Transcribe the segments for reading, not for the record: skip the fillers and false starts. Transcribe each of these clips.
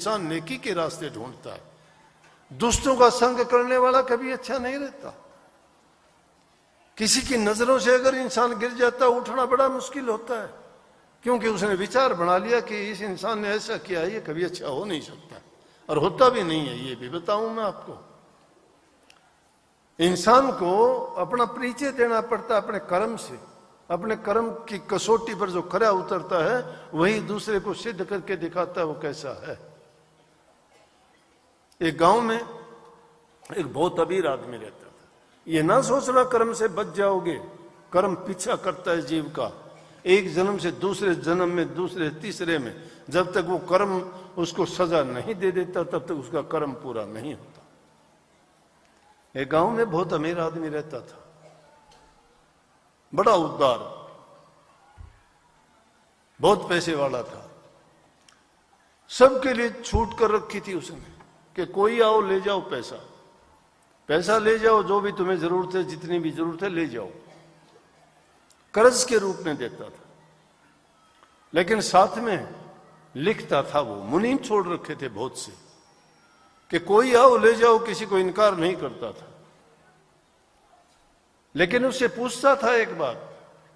इंसान नेकी के रास्ते ढूंढता है। दुष्टों का संग करने वाला कभी अच्छा नहीं रहता। किसी की नजरों से अगर इंसान गिर जाता है, उठना बड़ा मुश्किल होता है, क्योंकि उसने विचार बना लिया कि इस इंसान ने ऐसा किया है, ये कभी अच्छा हो नहीं सकता, और होता भी नहीं है। ये भी बताऊं मैं आपको, इंसान को अपना परिचय देना पड़ता है अपने कर्म से। अपने कर्म की कसौटी पर जो खरा उतरता है, वही दूसरे को सिद्ध करके दिखाता है वो कैसा है। एक गांव में एक बहुत अमीर आदमी रहता था। ये ना सोचना कर्म से बच जाओगे, कर्म पीछा करता है जीव का, एक जन्म से दूसरे जन्म में, दूसरे तीसरे में, जब तक वो कर्म उसको सजा नहीं दे देता तब तक उसका कर्म पूरा नहीं होता। एक गांव में बहुत अमीर आदमी रहता था, बड़ा उदार, बहुत पैसे वाला था। सबके लिए छूट कर रखी थी उसने कि कोई आओ ले जाओ पैसा, पैसा ले जाओ, जो भी तुम्हें जरूरत है, जितनी भी जरूरत है ले जाओ। कर्ज के रूप में देता था, लेकिन साथ में लिखता था, वो मुनीम छोड़ रखे थे बहुत से कि कोई आओ ले जाओ, किसी को इनकार नहीं करता था। लेकिन उससे पूछता था एक बात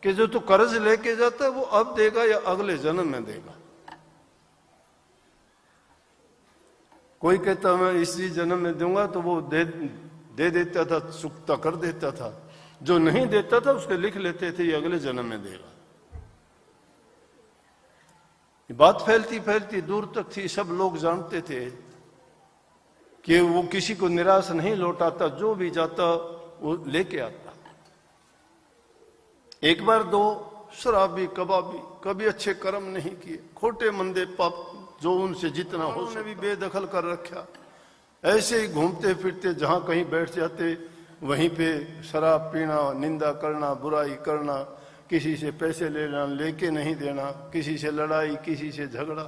कि जो तू कर्ज लेके जाता है वो अब देगा या अगले जन्म में देगा। कोई कहता मैं इसी जन्म में दूंगा, तो वो दे देता था, चुकता कर देता था। जो नहीं देता था उसके लिख लेते थे ये अगले जन्म में देगा। बात फैलती फैलती दूर तक थी, सब लोग जानते थे कि वो किसी को निराश नहीं लौटाता, जो भी जाता वो लेके आता। एक बार दो शराबी कबाबी, कभी अच्छे कर्म नहीं किए, खोटे मंदे पाप जो उनसे जितना हो उसने भी बेदखल कर रखा। ऐसे ही घूमते फिरते जहां कहीं बैठ जाते वहीं पे शराब पीना, निंदा करना, बुराई करना, किसी से पैसे लेना, लेके नहीं देना, किसी से लड़ाई, किसी से झगड़ा।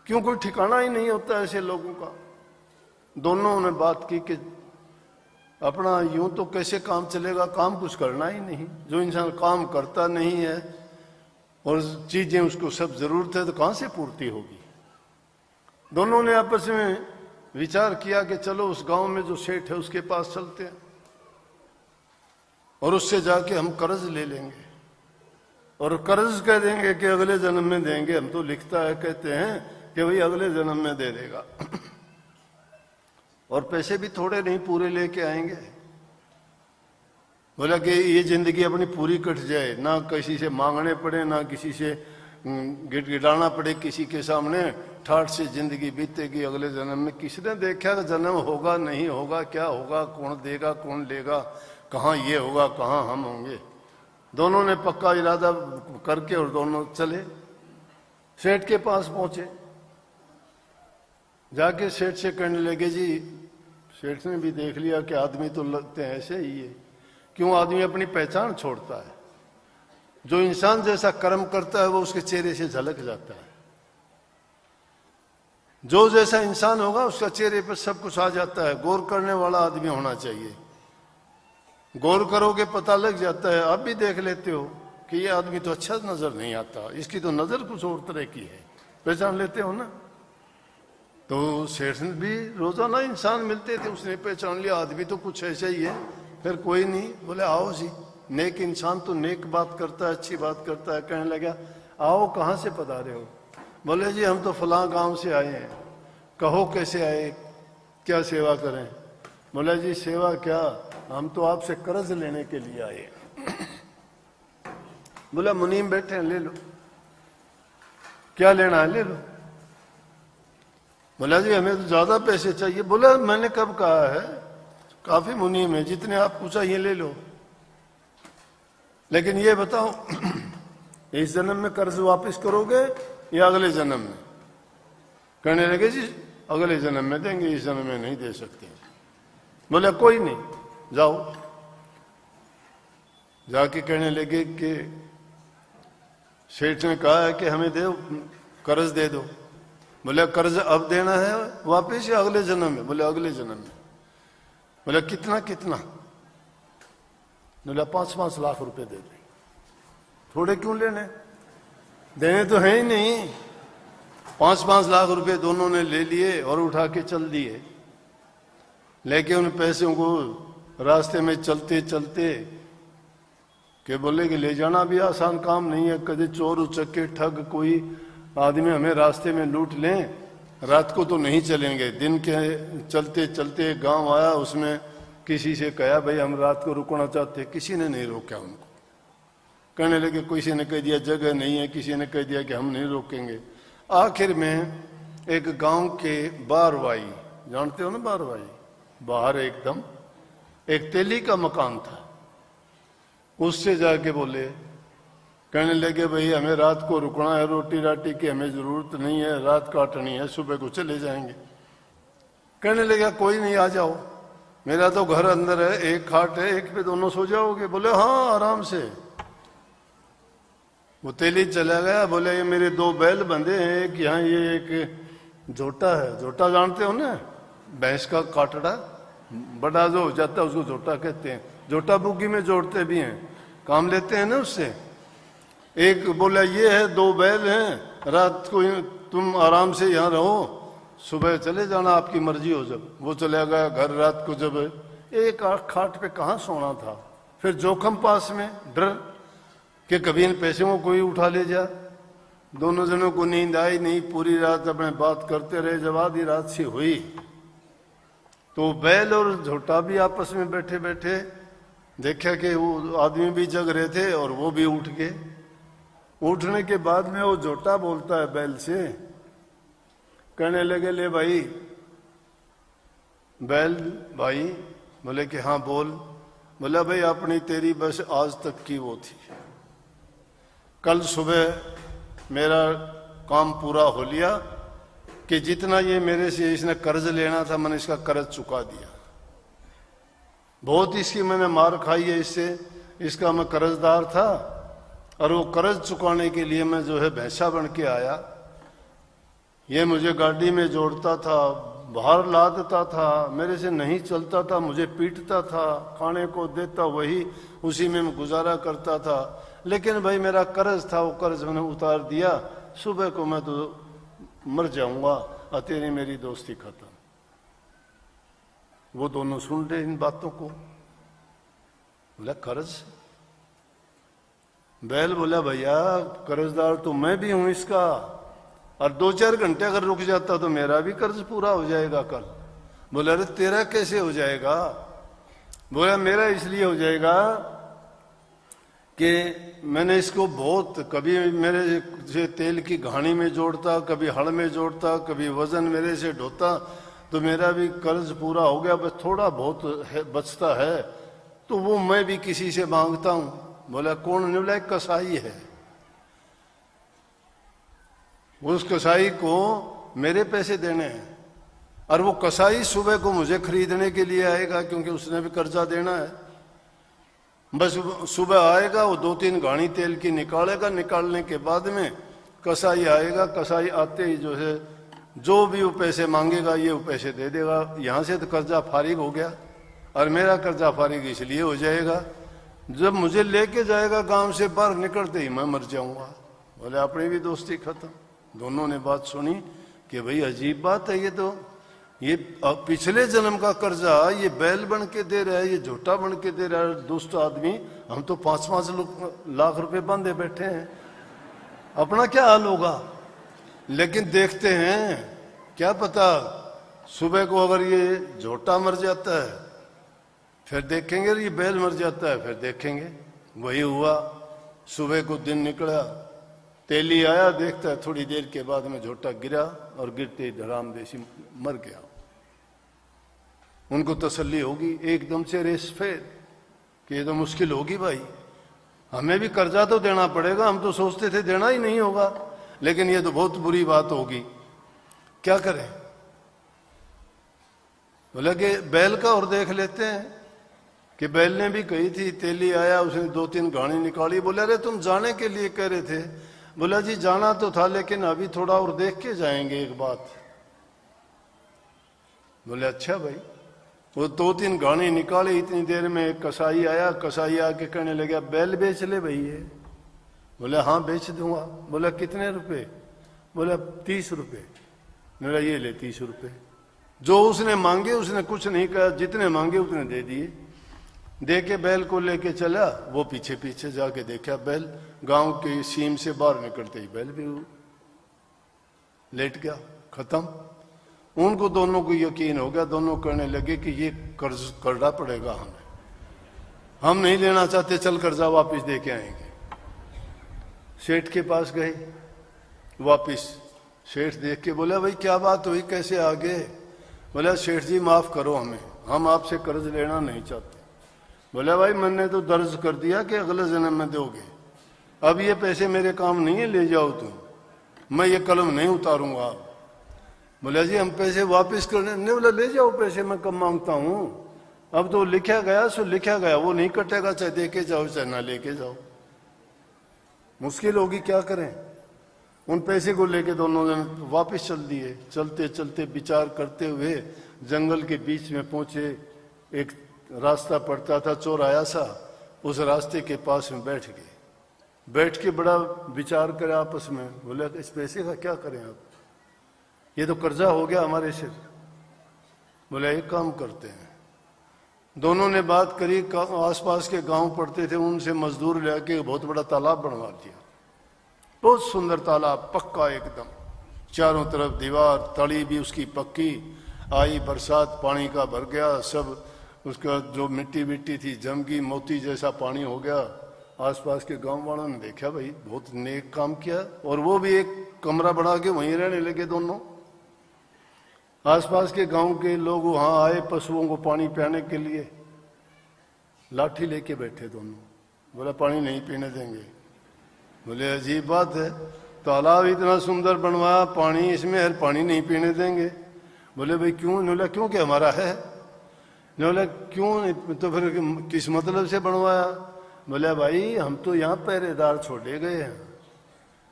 क्यों, कोई ठिकाना ही नहीं होता ऐसे लोगों का। दोनों ने बात की कि अपना यूं तो कैसे काम चलेगा, काम कुछ करना ही नहीं। जो इंसान काम करता नहीं है और चीजें उसको सब जरूरत है तो कहां से पूर्ति होगी। दोनों ने आपस में विचार किया कि चलो उस गांव में जो सेठ है उसके पास चलते हैं और उससे जाके हम कर्ज ले लेंगे और कर्ज कह देंगे कि अगले जन्म में देंगे। हम तो लिखता है कहते हैं कि भाई अगले जन्म में दे देगा और पैसे भी थोड़े नहीं पूरे लेके आएंगे। बोला कि ये जिंदगी अपनी पूरी कट जाए, ना किसी से मांगने पड़े, ना किसी से गिड़गिड़ाना पड़े किसी के सामने, ठाठ से जिंदगी बीतेगी। अगले जन्म में किसने देखा कि जन्म होगा नहीं होगा, क्या होगा, कौन देगा कौन लेगा, कहाँ ये होगा कहाँ हम होंगे। दोनों ने पक्का इरादा करके और दोनों चले, सेठ के पास पहुंचे। जाके सेठ से कहने लगे, जी सेठ ने भी देख लिया कि आदमी तो लगते हैं ऐसे ही है। क्यों आदमी अपनी पहचान छोड़ता है? जो इंसान जैसा कर्म करता है वो उसके चेहरे से झलक जाता है। जो जैसा इंसान होगा उसका चेहरे पर सब कुछ आ जाता है। गौर करने वाला आदमी होना चाहिए। गौर करोगे पता लग जाता है। आप भी देख लेते हो कि ये आदमी तो अच्छा नजर नहीं आता, इसकी तो नजर कुछ और तरह की है, पहचान लेते हो ना। तो सेठ भी रोजाना इंसान मिलते थे, उसने पहचान लिया आदमी तो कुछ ऐसा ही है। फिर कोई नहीं, बोले आओ जी, नेक इंसान तो नेक बात करता है, अच्छी बात करता है। कहने लगा आओ, कहाँ से पधारे हो? बोले जी हम तो फलां गांव से आए हैं। कहो कैसे आए, क्या सेवा करें? बोला जी सेवा क्या, हम तो आपसे कर्ज लेने के लिए आए। बोला मुनीम बैठे हैं, ले लो, क्या लेना है ले लो। बोला जी हमें तो ज्यादा पैसे चाहिए। बोला मैंने कब कहा है, काफी मुनीम है, जितने आपको चाहिए ले लो, लेकिन ये बताओ इस जन्म में कर्ज वापस करोगे या अगले जन्म में? कहने लगे जी अगले जन्म में देंगे, इस जन्म में नहीं दे सकते। बोला कोई नहीं, जाओ। जाके कहने लगे कि सेठ ने कहा है कि हमें दे, कर्ज दे दो। बोले कर्ज अब देना है वापस या अगले जन्म में? बोले अगले जन्म में। बोले कितना कितना? बोला 5-5 लाख रुपए दे दे। थोड़े क्यों लेने, देने तो है ही नहीं। 5-5 लाख रुपए दोनों ने ले लिए और उठा के चल दिए। लेके उन पैसों को रास्ते में चलते चलते के बोले कि ले जाना भी आसान काम नहीं है, कभी चोर उचक्के ठग कोई आदमी हमें रास्ते में लूट लें, रात को तो नहीं चलेंगे। दिन के चलते चलते गांव आया, उसमें किसी से कहा भाई हम रात को रुकना चाहते, किसी ने नहीं रोका उनको। कहने लगे, किसी ने कह दिया जगह नहीं है, किसी ने कह दिया कि हम नहीं रोकेंगे। आखिर में एक गांव के बारवाई, जानते हो ना बारवाई, बाहर एकदम एक तेली का मकान था, उससे जाके बोले, कहने लगे भाई हमें रात को रुकना है, रोटी राटी की हमें जरूरत नहीं है, रात काटनी है, सुबह को चले जाएंगे। कहने लगे कोई नहीं, आ जाओ, मेरा तो घर अंदर है, एक खाट है, एक पे दोनों सो जाओगे। बोले हाँ आराम से। वो तेली चला गया, बोले ये मेरे 2 बैल बंधे हैं, एक यहाँ ये एक झोटा है। झोटा जानते हो ना, भैंस का काटड़ा बड़ा जो हो जाता है उसको झोटा कहते हैं। झोटा बुग्गी में जोड़ते भी हैं, काम लेते हैं ना उससे। एक बोला ये है 2 बैल हैं, रात को तुम आराम से यहाँ रहो, सुबह चले जाना, आपकी मर्जी हो। जब वो चला गया घर, रात को जब एक खाट पे कहाँ सोना था, फिर जोखम पास में, डर कि कभी इन पैसों को कोई उठा ले जा। दोनों जनों को नींद आई नहीं, पूरी रात अपने बात करते रहे। जब आधी रात सी हुई तो बैल और झोटा भी आपस में बैठे बैठे देखा कि वो आदमी भी जग रहे थे और वो भी उठ गए। उठने के बाद में वो झोटा बोलता है बैल से, कहने लगे ले भाई, बैल भाई। बोले कि हाँ बोल। बोला भाई अपनी तेरी बस आज तक की वो थी, कल सुबह मेरा काम पूरा हो लिया कि जितना ये मेरे से इसने कर्ज लेना था मैंने इसका कर्ज चुका दिया। बहुत इसकी मैंने मार खाई है इससे, इसका मैं कर्जदार था और वो कर्ज चुकाने के लिए मैं जो है भैंसा बन के आया। ये मुझे गाड़ी में जोड़ता था, बाहर ला देता था, मेरे से नहीं चलता था, मुझे पीटता था, खाने को देता वही, उसी में मैं गुजारा करता था। लेकिन भाई मेरा कर्ज था, वो कर्ज मैंने उतार दिया, सुबह को मैं तो मर जाऊंगा और तेरी मेरी दोस्ती खत्म। वो दोनों सुन रहे इन बातों को। बोला कर्ज? बैल बोला भैया कर्जदार तो मैं भी हूं इसका, और 2-4 घंटे अगर रुक जाता तो मेरा भी कर्ज पूरा हो जाएगा कल। बोला अरे तेरा कैसे हो जाएगा? बोला मेरा इसलिए हो जाएगा कि मैंने इसको बहुत, कभी मेरे से तेल की घानी में जोड़ता, कभी हड़ में जोड़ता, कभी वजन मेरे से ढोता, तो मेरा भी कर्ज पूरा हो गया। बस थोड़ा बहुत बचता है तो वो मैं भी किसी से मांगता हूं। बोला कौन? ने बोला कसाई है, उस कसाई को मेरे पैसे देने हैं और वो कसाई सुबह को मुझे खरीदने के लिए आएगा क्योंकि उसने भी कर्जा देना है। बस सुबह आएगा, वो 2-3 घानी तेल की निकालेगा, निकालने के बाद में कसाई आएगा, कसाई आते ही जो है जो भी वो पैसे मांगेगा ये वो पैसे दे देगा। यहाँ से तो कर्जा फारिग हो गया और मेरा कर्जा फारिग इसलिए हो जाएगा जब मुझे लेके जाएगा गांव से बाहर, निकलते ही मैं मर जाऊंगा। बोले अपनी भी दोस्ती खत्म। दोनों ने बात सुनी कि भाई अजीब बात है, ये पिछले जन्म का कर्जा ये बैल बन के दे रहा है, ये झोटा बन के दे रहा है दोस्त आदमी। हम तो 5-5 लाख रुपए बांधे बैठे हैं, अपना क्या हाल होगा। लेकिन देखते हैं, क्या पता सुबह को अगर ये झोटा मर जाता है फिर देखेंगे, ये बैल मर जाता है फिर देखेंगे। वही हुआ, सुबह को दिन निकला, तेली आया, देखता है थोड़ी देर के बाद में झोटा गिरा और गिरते ही धराम देसी मर गया। उनको तसल्ली होगी, एकदम से रेस फेर कि ये तो मुश्किल होगी भाई, हमें भी कर्जा तो देना पड़ेगा। हम तो सोचते थे देना ही नहीं होगा, लेकिन ये तो बहुत बुरी बात होगी, क्या करें। बोला कि बैल का और देख लेते हैं कि बैल ने भी कही थी। तेली आया, उसने 2-3 घानी निकाली। बोला अरे तुम जाने के लिए कह रहे थे? बोला जी जाना तो था लेकिन अभी थोड़ा और देख के जाएंगे एक बात। बोले अच्छा भाई। वो 2-3 घानी निकाले, इतनी देर में एक कसाई आया। कसाई आके कहने लगा बैल बेच ले भाई ये। बोले हाँ बेच दूंगा। बोला कितने रुपए? बोला 30 रुपये। बोला ये ले 30 रुपये। जो उसने मांगे उसने कुछ नहीं कहा, जितने मांगे उतने दे दिए। दे के बैल को लेके चला, वो पीछे पीछे जाके देखा बैल गांव के सीम से बाहर निकलते ही बैल भी लेट गया, खत्म। उनको दोनों को यकीन हो गया, दोनों करने लगे कि ये कर्ज करना पड़ेगा हमें, हम नहीं लेना चाहते, चल कर्जा वापस दे के आएंगे। सेठ के पास गए वापस। सेठ देख के बोला भाई क्या बात हुई, कैसे आ गए? बोला सेठ जी माफ करो हमें, हम आपसे कर्ज लेना नहीं चाहते। बोला भाई मैंने तो दर्ज कर दिया कि अगले जन्म में दोगे, अब ये पैसे मेरे काम नहीं है, ले जाओ तुम, मैं ये कलम नहीं उतारूंगा। बोला जी हम पैसे वापस करने नहीं। बोला ले जाओ पैसे, मैं कम मांगता हूं, अब तो लिखा गया सो लिखा गया, वो नहीं कटेगा, चाहे दे के जाओ चाहे ना लेके जाओ। मुश्किल होगी, क्या करें। उन पैसे को लेके दोनों जन वापस चल दिए। चलते चलते विचार करते हुए जंगल के बीच में पहुंचे। एक रास्ता पड़ता था चौराया सा, उस रास्ते के पास में बैठ गए। बैठ के बड़ा विचार करे आपस में। बोले इस पैसे का क्या करें अब, ये तो कर्जा हो गया हमारे सिर। बोले एक काम करते हैं। दोनों ने बात करी, आसपास के गांव पड़ते थे उनसे मजदूर लेके बहुत बड़ा तालाब बनवा दिया। बहुत सुंदर तालाब, पक्का एकदम, चारों तरफ दीवार, तली भी उसकी पक्की। आई बरसात, पानी का भर गया सब, उसका जो मिट्टी विट्टी थी जम गई, मोती जैसा पानी हो गया। आसपास के गांव वालों ने देखा भाई बहुत नेक काम किया, और वो भी एक कमरा बना के वहीं रहने लगे दोनों। आसपास के गांव के लोग वहां आए पशुओं को पानी पिलाने के लिए, लाठी लेके बैठे दोनों। बोला पानी नहीं पीने देंगे। बोले अजीब बात है, तालाब इतना सुंदर बनवाया, पानी इसमें है, पानी नहीं पीने देंगे। बोले भाई क्यों? बोला क्योंकि हमारा है। बोला क्यों, तो फिर किस मतलब से बनवाया? बोले भाई हम तो यहाँ पहरेदार छोड़े गए हैं,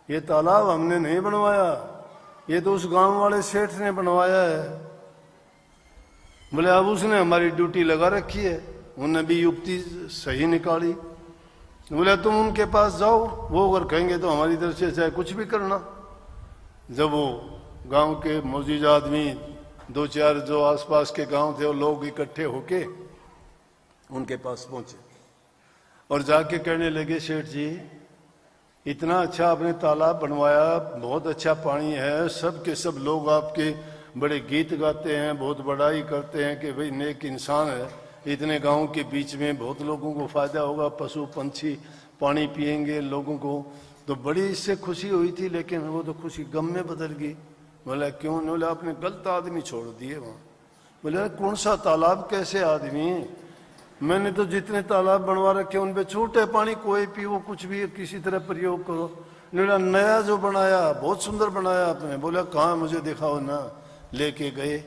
ये तालाब हमने नहीं बनवाया, ये तो उस गांव वाले सेठ ने बनवाया है। बोले अब उसने हमारी ड्यूटी लगा रखी है, उन्हें भी युक्ति सही निकाली। बोले तुम उनके पास जाओ, वो अगर कहेंगे तो हमारी तरफ से चाहे कुछ भी करना। जब वो गांव के मौजूद आदमी दो चार जो आसपास के गांव थे वो लोग इकट्ठे होके उनके पास पहुंचे और जाके कहने लगे सेठ जी इतना अच्छा आपने तालाब बनवाया, बहुत अच्छा पानी है, सब के सब लोग आपके बड़े गीत गाते हैं, बहुत बड़ाई करते हैं कि भाई नेक इंसान है, इतने गांव के बीच में बहुत लोगों को फायदा होगा, पशु पंछी पानी पिएंगे लोगों को, तो बड़ी इससे खुशी हुई थी, लेकिन वो तो खुशी गम में बदल गई। बोला क्यों? बोले आपने गलत आदमी छोड़ दिए वहाँ। बोले कौन सा तालाब, कैसे आदमी? मैंने तो जितने तालाब बनवा रखे उनपे छूट है, पानी कोई पियो, कुछ भी किसी तरह प्रयोग करो। बोला नया जो बनाया बहुत सुंदर बनाया आपने। बोला कहाँ, मुझे दिखाओ ना। लेके गए,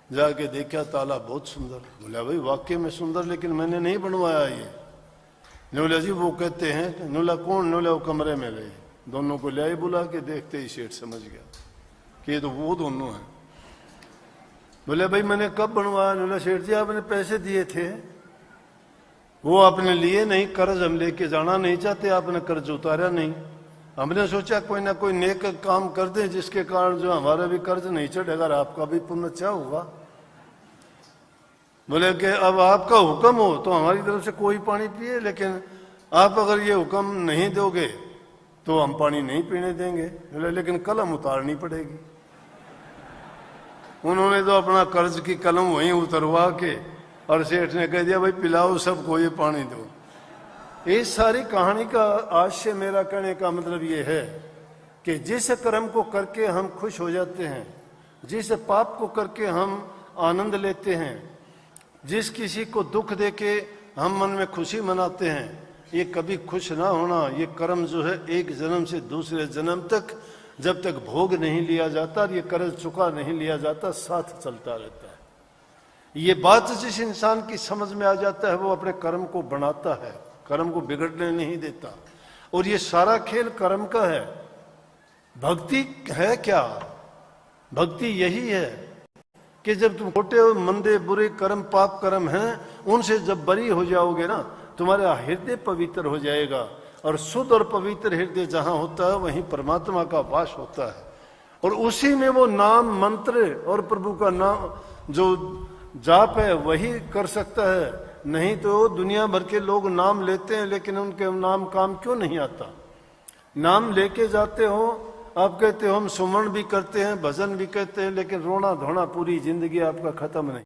जाके देखा तालाब बहुत सुंदर। बोला भाई वाकई में सुंदर, लेकिन मैंने नहीं बनवाया ये। बोला जी वो कहते हैं। बोला कौन? बोला वो कमरे में गए, दोनों को ले आए, बुला के देखते ही सेठ समझ गया कि ये तो वो दोनों हैं। बोले भाई मैंने कब बनवाया? बोला सेठ जी आपने पैसे दिए थे, वो आपने लिए नहीं, कर्ज हम लेके जाना नहीं चाहते, आपने कर्ज उतारा नहीं, हमने सोचा कोई ना कोई नेक काम कर दें जिसके कारण जो हमारा भी कर्ज नहीं चढ़ेगा और आपका भी पुण्य अच्छा होगा। बोले कि अब आपका हुक्म हो तो हमारी तरफ से कोई पानी पिए, लेकिन आप अगर ये हुक्म नहीं दोगे तो हम पानी नहीं पीने देंगे। बोले लेकिन कलम उतारनी पड़ेगी। उन्होंने तो अपना कर्ज की कलम वहीं उतरवा के और सेठ ने कह दिया भाई पिलाओ सबको ये पानी दो। इस सारी कहानी का आज से मेरा कहने का मतलब ये है कि जिस कर्म को करके हम खुश हो जाते हैं, जिस पाप को करके हम आनंद लेते हैं, जिस किसी को दुख देके हम मन में खुशी मनाते हैं, ये कभी खुश ना होना, ये कर्म जो है एक जन्म से दूसरे जन्म तक जब तक भोग नहीं लिया जाता और ये कर्ज चुका नहीं लिया जाता साथ चलता रहता है। ये बात जिस इंसान की समझ में आ जाता है वो अपने कर्म को बनाता है, कर्म को बिगड़ने नहीं देता। और ये सारा खेल कर्म का है। भक्ति है क्या? भक्ति यही है कि जब तुम छोटे मंदे बुरे कर्म पाप कर्म हैं उनसे जब बरी हो जाओगे ना, तुम्हारा हृदय पवित्र हो जाएगा। और शुद्ध और पवित्र हृदय जहां होता है वहीं परमात्मा का वास होता है। और उसी में वो नाम मंत्र और प्रभु का नाम जो जाप है वही कर सकता है। नहीं तो दुनिया भर के लोग नाम लेते हैं लेकिन उनके नाम काम क्यों नहीं आता। नाम लेके जाते हो, आप कहते हो हम सुमरण भी करते हैं, भजन भी कहते हैं, लेकिन रोना धोना पूरी जिंदगी आपका खत्म नहीं।